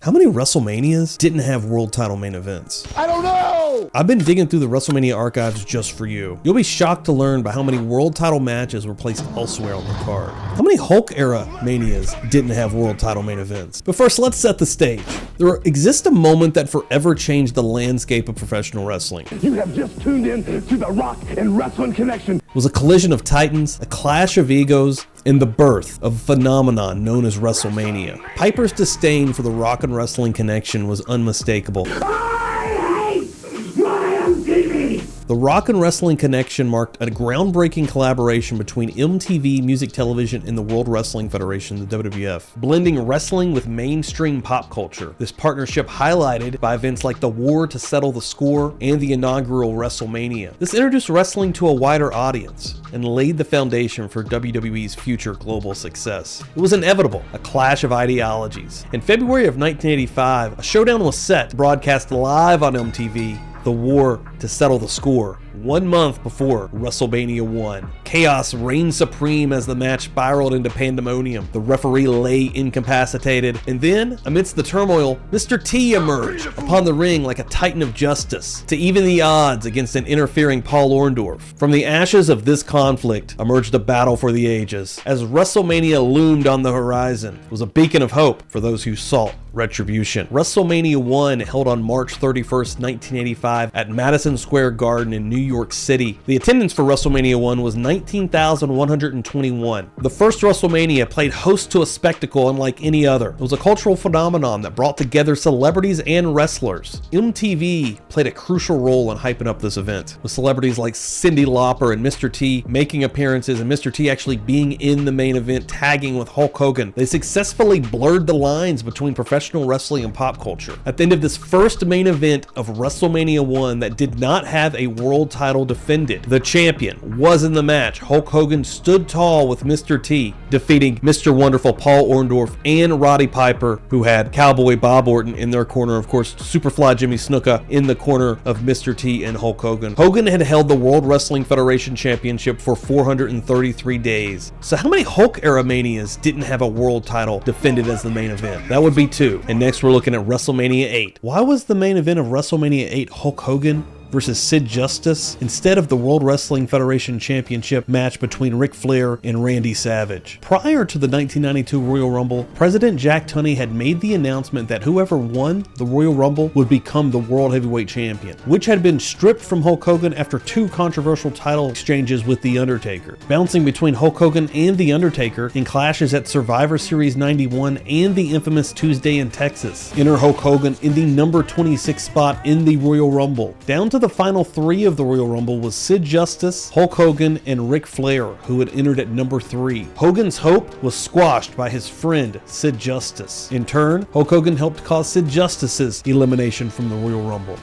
How many WrestleManias didn't have world title main events? I don't know! I've been digging through the WrestleMania archives just for you. You'll be shocked to learn by how many world title matches were placed elsewhere on the card. How many Hulk era Manias didn't have world title main events? But first, let's set the stage. There exists a moment that forever changed the landscape of professional wrestling. You have just tuned in to the Rock and Wrestling Connection. It was a collision of titans, a clash of egos, and the birth of a phenomenon known as WrestleMania. Piper's disdain for the Rock and Wrestling Connection was unmistakable. I hate my MTV! The Rock and Wrestling Connection marked a groundbreaking collaboration between MTV Music Television and the World Wrestling Federation, the WWF, blending wrestling with mainstream pop culture. This partnership highlighted by events like the War to Settle the Score and the inaugural WrestleMania. This introduced wrestling to a wider audience and laid the foundation for WWE's future global success. It was inevitable, a clash of ideologies. In February of 1985, a showdown was set, broadcast live on MTV, the War to Settle the Score, 1 month before WrestleMania I. Chaos reigned supreme as the match spiraled into pandemonium. The referee lay incapacitated, and then, amidst the turmoil, Mr. T emerged upon the ring like a titan of justice to even the odds against an interfering Paul Orndorff. From the ashes of this conflict emerged a battle for the ages. As WrestleMania loomed on the horizon, it was a beacon of hope for those who sought retribution. WrestleMania I, held on March 31st, 1985 at Madison Square Garden in New York City. The attendance for WrestleMania I was 19,121. The first WrestleMania played host to a spectacle unlike any other. It was a cultural phenomenon that brought together celebrities and wrestlers. MTV played a crucial role in hyping up this event, with celebrities like Cyndi Lauper and Mr. T making appearances and Mr. T actually being in the main event, tagging with Hulk Hogan. They successfully blurred the lines between professional wrestling and pop culture. At the end of this first main event of WrestleMania I that did not have a world title defended, the champion was in the match. Hulk Hogan stood tall with Mr. T, defeating Mr. Wonderful Paul Orndorff and Roddy Piper, who had Cowboy Bob Orton in their corner, of course Superfly Jimmy Snuka in the corner of Mr. T and Hulk Hogan. Hogan had held the World Wrestling Federation Championship for 433 days. So how many Hulk era Manias didn't have a world title defended as the main event? That would be 2. And next we're looking at WrestleMania VIII. Why was the main event of WrestleMania VIII Hulk Hogan versus Sid Justice instead of the World Wrestling Federation Championship match between Ric Flair and Randy Savage? Prior to the 1992 Royal Rumble, President Jack Tunney had made the announcement that whoever won the Royal Rumble would become the World Heavyweight Champion, which had been stripped from Hulk Hogan after 2 controversial title exchanges with The Undertaker. Bouncing between Hulk Hogan and The Undertaker in clashes at Survivor Series 91 and the infamous Tuesday in Texas. Enter Hulk Hogan in the number 26 spot in the Royal Rumble. Down to the final 3 of the Royal Rumble was Sid Justice, Hulk Hogan, and Ric Flair, who had entered at number 3. Hogan's hope was squashed by his friend Sid Justice. In turn, Hulk Hogan helped cause Sid Justice's elimination from the Royal Rumble.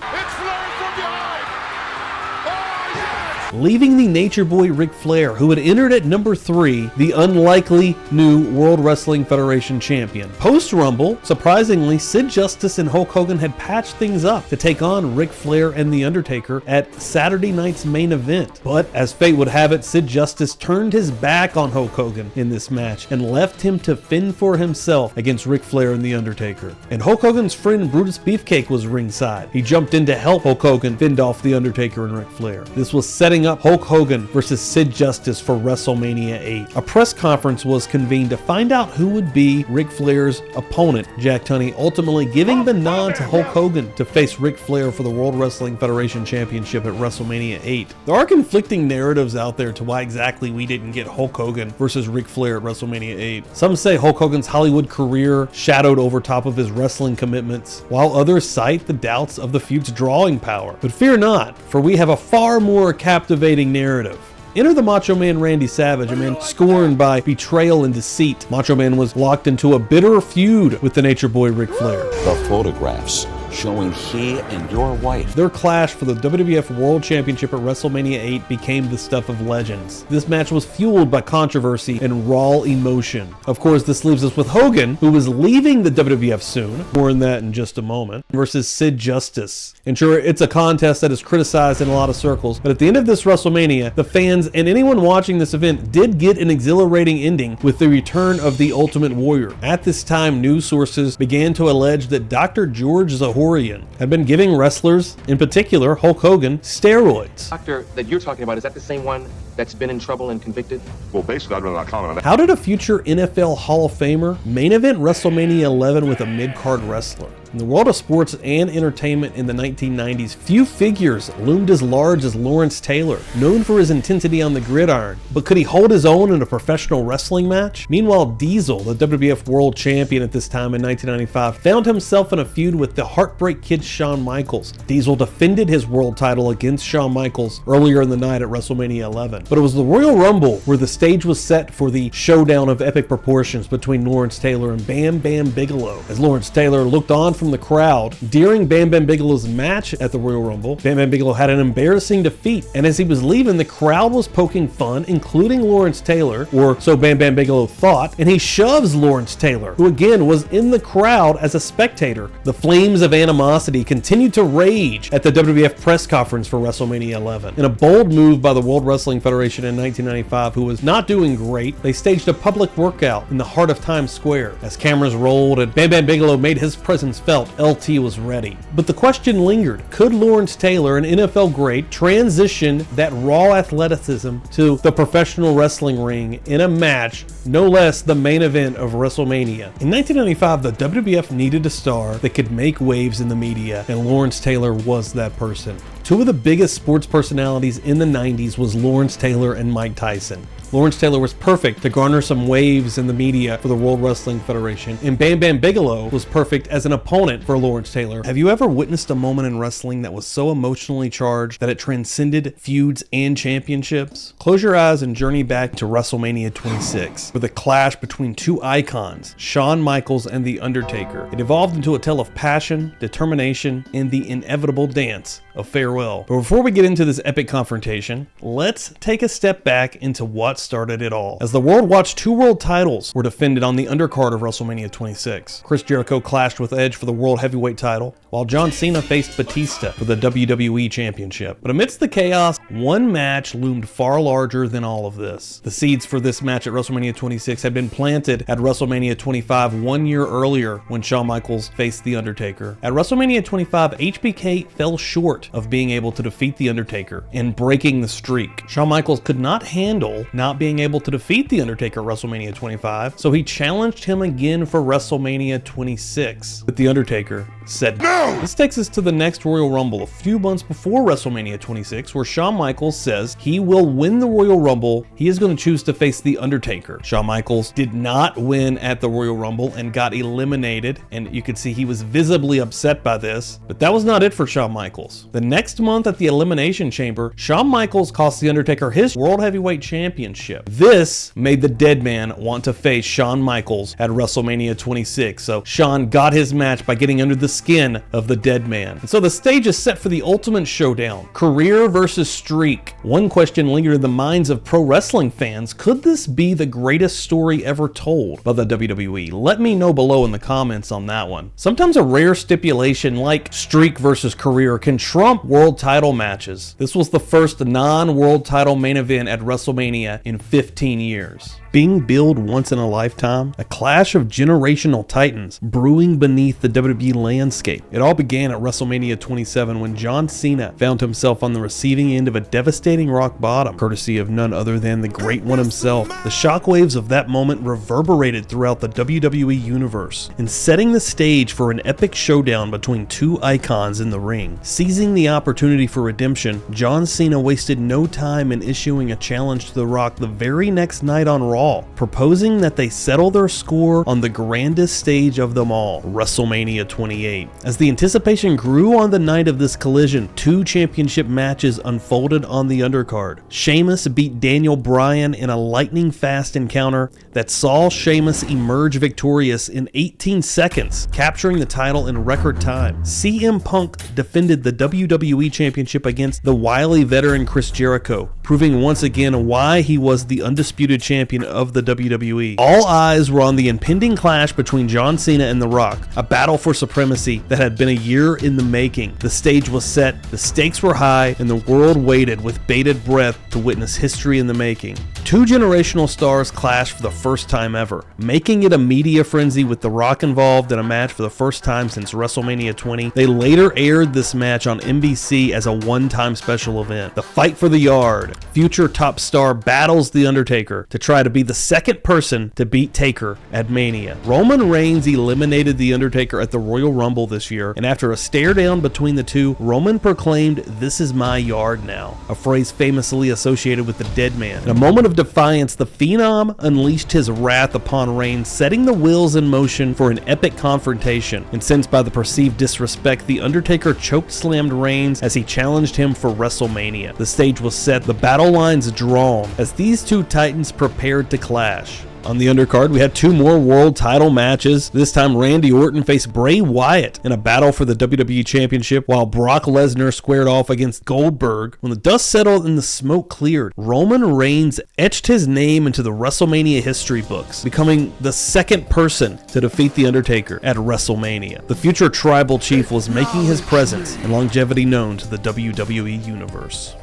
Leaving the Nature Boy Ric Flair, who had entered at number 3, the unlikely new World Wrestling Federation champion. Post-Rumble, surprisingly, Sid Justice and Hulk Hogan had patched things up to take on Ric Flair and The Undertaker at Saturday night's main event. But as fate would have it, Sid Justice turned his back on Hulk Hogan in this match and left him to fend for himself against Ric Flair and The Undertaker. And Hulk Hogan's friend Brutus Beefcake was ringside. He jumped in to help Hulk Hogan fend off The Undertaker and Ric Flair. This was setting up Hulk Hogan versus Sid Justice for WrestleMania VIII. A press conference was convened to find out who would be Ric Flair's opponent, Jack Tunney, ultimately giving the nod to Hulk Hogan to face Ric Flair for the World Wrestling Federation Championship at WrestleMania VIII. There are conflicting narratives out there to why exactly we didn't get Hulk Hogan versus Ric Flair at WrestleMania VIII. Some say Hulk Hogan's Hollywood career shadowed over top of his wrestling commitments, while others cite the doubts of the feud's drawing power. But fear not, for we have a far more captivating narrative. Enter the Macho Man Randy Savage, a man scorned by betrayal and deceit. Macho Man was locked into a bitter feud with the Nature Boy Ric Flair. The photographs showing he and your wife. Their clash for the WWF World Championship at WrestleMania 8 became the stuff of legends. This match was fueled by controversy and raw emotion. Of course, this leaves us with Hogan, who was leaving the WWF soon, more on that in just a moment, versus Sid Justice. And sure, it's a contest that is criticized in a lot of circles, but at the end of this WrestleMania, the fans and anyone watching this event did get an exhilarating ending with the return of the Ultimate Warrior. At this time, news sources began to allege that Dr. George Zahorian had been giving wrestlers, in particular Hulk Hogan, steroids. Doctor that you're talking about, is that the same one that's been in trouble and convicted? Well, basically, I'd rather not comment on that. How did a future NFL Hall of Famer main event WrestleMania 11 with a mid-card wrestler? In the world of sports and entertainment in the 1990s, few figures loomed as large as Lawrence Taylor, known for his intensity on the gridiron. But could he hold his own in a professional wrestling match? Meanwhile, Diesel, the WWF World Champion at this time in 1995, found himself in a feud with the Heartbreak Kid Shawn Michaels. Diesel defended his world title against Shawn Michaels earlier in the night at WrestleMania 11. But it was the Royal Rumble where the stage was set for the showdown of epic proportions between Lawrence Taylor and Bam Bam Bigelow. As Lawrence Taylor looked on from the crowd during Bam Bam Bigelow's match at the Royal Rumble, Bam Bam Bigelow had an embarrassing defeat, and as he was leaving, the crowd was poking fun, including Lawrence Taylor, or so Bam Bam Bigelow thought, and he shoves Lawrence Taylor, who again was in the crowd as a spectator. The flames of animosity continued to rage at the WWF press conference for WrestleMania 11. In a bold move by the World Wrestling Federation in 1995, who was not doing great, they staged a public workout in the heart of Times Square. As cameras rolled and Bam Bam Bigelow made his presence felt, LT was ready. But the question lingered, could Lawrence Taylor, an NFL great, transition that raw athleticism to the professional wrestling ring in a match, no less the main event of WrestleMania? In 1995, the WWF needed a star that could make waves in the media, and Lawrence Taylor was that person. Two of the biggest sports personalities in the 90s was Lawrence Taylor and Mike Tyson. Lawrence Taylor was perfect to garner some waves in the media for the World Wrestling Federation, and Bam Bam Bigelow was perfect as an opponent for Lawrence Taylor. Have you ever witnessed a moment in wrestling that was so emotionally charged that it transcended feuds and championships? Close your eyes and journey back to WrestleMania 26, with a clash between two icons, Shawn Michaels and The Undertaker. It evolved into a tale of passion, determination, and the inevitable dance of farewell. But before we get into this epic confrontation, let's take a step back into what started it all. As the world watched, two world titles were defended on the undercard of WrestleMania 26. Chris Jericho clashed with Edge for the World Heavyweight title, while John Cena faced Batista for the WWE Championship. But amidst the chaos, one match loomed far larger than all of this. The seeds for this match at WrestleMania 26 had been planted at WrestleMania 25 1 year earlier when Shawn Michaels faced The Undertaker. At WrestleMania 25, HBK fell short of being able to defeat The Undertaker and breaking the streak. Shawn Michaels could not handle not being able to defeat The Undertaker at WrestleMania 25, so he challenged him again for WrestleMania 26. But The Undertaker said no! This takes us to the next Royal Rumble a few months before WrestleMania 26, where Shawn Michaels says he will win the Royal Rumble. He is going to choose to face The Undertaker. Shawn Michaels did not win at the Royal Rumble and got eliminated, and you could see he was visibly upset by this, but that was not it for Shawn Michaels. The next month at the Elimination Chamber, Shawn Michaels cost The Undertaker his World Heavyweight Championship. This made the Dead Man want to face Shawn Michaels at WrestleMania 26, so Shawn got his match by getting under the skin of the Dead Man. And so the stage is set for the ultimate showdown, career versus streak. One question lingered in the minds of pro wrestling fans: could this be the greatest story ever told by the WWE? Let me know below in the comments on that one. Sometimes a rare stipulation like streak versus career can trump world title matches. This was the first non-world title main event at WrestleMania in 15 years. Being billed once in a lifetime, a clash of generational titans brewing beneath the WWE landscape. It all began at WrestleMania 27 when John Cena found himself on the receiving end of a devastating rock bottom, courtesy of none other than the Great One himself. The shockwaves of that moment reverberated throughout the WWE universe, and setting the stage for an epic showdown between two icons in the ring. Seizing the opportunity for redemption, John Cena wasted no time in issuing a challenge to The Rock the very next night on Raw Raw, proposing that they settle their score on the grandest stage of them all, WrestleMania 28. As the anticipation grew on the night of this collision, 2 championship matches unfolded on the undercard. Sheamus beat Daniel Bryan in a lightning-fast encounter that saw Sheamus emerge victorious in 18 seconds, capturing the title in record time. CM Punk defended the WWE Championship against the wily veteran Chris Jericho, proving once again why he was the undisputed champion of the WWE. All eyes were on the impending clash between John Cena and The Rock, a battle for supremacy that had been a year in the making. The stage was set, the stakes were high, and the world waited with bated breath to witness history in the making. 2 generational stars clashed for the first time ever, making it a media frenzy with The Rock involved in a match for the first time since WrestleMania 20. They later aired this match on NBC as a one-time special event. The fight for the yard. Future top star battles The Undertaker to try to be the second person to beat Taker at Mania. Roman Reigns eliminated The Undertaker at the Royal Rumble this year, and after a stare down between the two, Roman proclaimed, "This is my yard now," a phrase famously associated with the dead man. In a moment of defiance, the Phenom unleashed his wrath upon Reigns, setting the wheels in motion for an epic confrontation. Incensed by the perceived disrespect, The Undertaker chokeslammed Reigns as he challenged him for WrestleMania. The stage was set, the battle lines drawn, as these 2 titans prepared to clash. On the undercard, we had 2 more world title matches. This time, Randy Orton faced Bray Wyatt in a battle for the WWE Championship, while Brock Lesnar squared off against Goldberg. When the dust settled and the smoke cleared, Roman Reigns etched his name into the WrestleMania history books, becoming the second person to defeat The Undertaker at WrestleMania. The future tribal chief was making his presence and longevity known to the WWE Universe.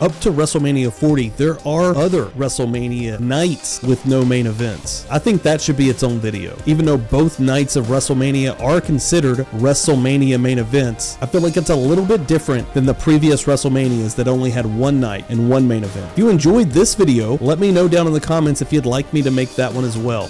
Up to WrestleMania 40, there are other WrestleMania nights with no main events. I think that should be its own video. Even though both nights of WrestleMania are considered WrestleMania main events, I feel like it's a little bit different than the previous WrestleManias that only had one night and one main event. If you enjoyed this video, let me know down in the comments if you'd like me to make that one as well.